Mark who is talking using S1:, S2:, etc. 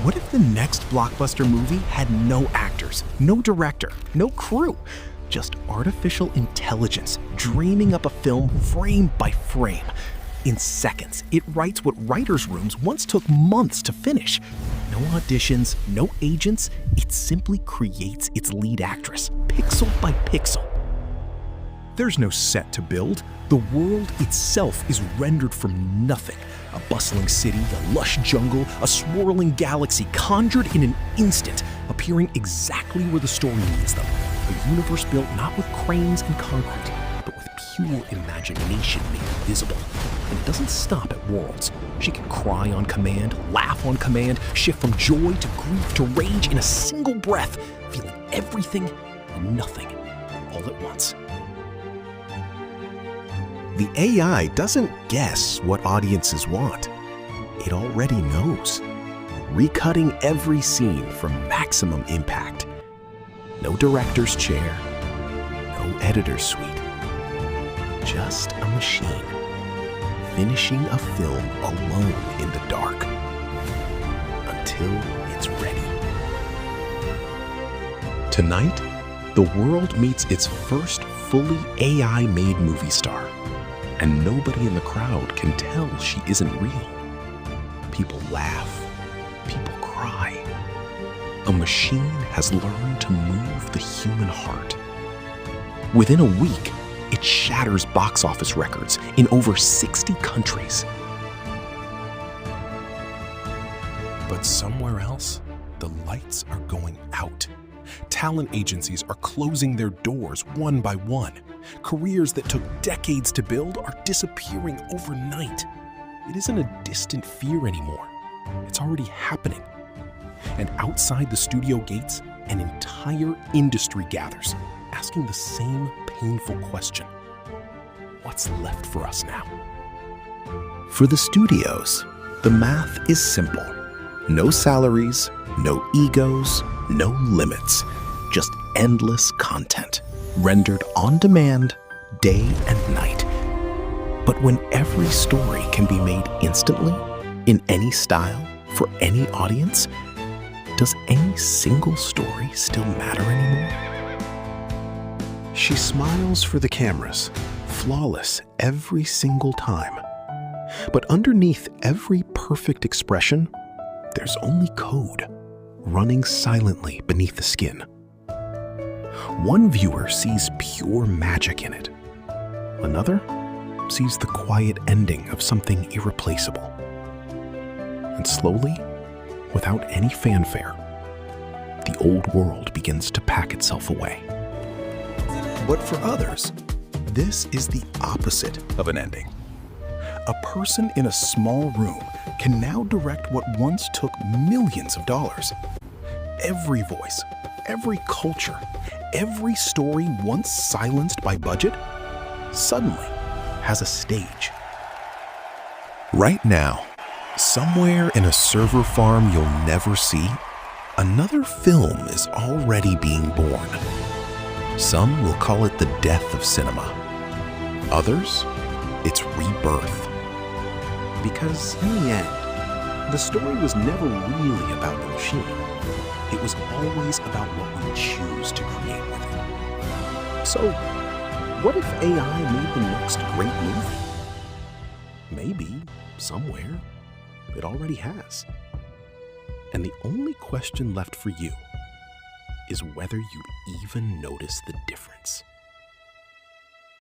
S1: What if the next blockbuster movie had no actors, no director, no crew? Just artificial intelligence dreaming up a film frame by frame. In seconds, it writes what writers' rooms once took months to finish. No auditions, no agents, it simply creates its lead actress, pixel by pixel. There's no set to build. The world itself is rendered from nothing. A bustling city, a lush jungle, a swirling galaxy conjured in an instant, appearing exactly where the story needs them. A universe built not with cranes and concrete, but with pure imagination made visible. And it doesn't stop at worlds. She can cry on command, laugh on command, shift from joy to grief to rage in a single breath, feeling everything and nothing all at once. The AI doesn't guess what audiences want. It already knows, recutting every scene for maximum impact. No director's chair, no editor's suite. Just a machine, finishing a film alone in the dark, until it's ready. Tonight, the world meets its first fully AI-made movie star, and nobody in the crowd can tell she isn't real. People laugh, people cry. A machine has learned to move the human heart. Within a week, it shatters box office records in over 60 countries. But somewhere else, the lights are going out. Talent agencies are closing their doors one by one. Careers that took decades to build are disappearing overnight. It isn't a distant fear anymore. It's already happening. And outside the studio gates, an entire industry gathers, asking the same painful question. What's left for us now? For the studios, the math is simple. No salaries, no egos, no limits. Just endless content, rendered on demand, day and night. But when every story can be made instantly, in any style, for any audience, does any single story still matter anymore? She smiles for the cameras, flawless every single time. But underneath every perfect expression, there's only code, running silently beneath the skin. One viewer sees pure magic in it. Another sees the quiet ending of something irreplaceable. And slowly, without any fanfare, the old world begins to pack itself away. But for others, this is the opposite of an ending. A person in a small room can now direct what once took millions of dollars. Every voice, every culture, every story once silenced by budget, suddenly has a stage. Right now, somewhere in a server farm you'll never see, another film is already being born. Some will call it the death of cinema. Others, it's rebirth. Because in the end, the story was never really about the machine. It was always about what we choose to create with it. So, what if AI made the next great movie? Maybe, somewhere, it already has. And the only question left for you is whether you'd even notice the difference.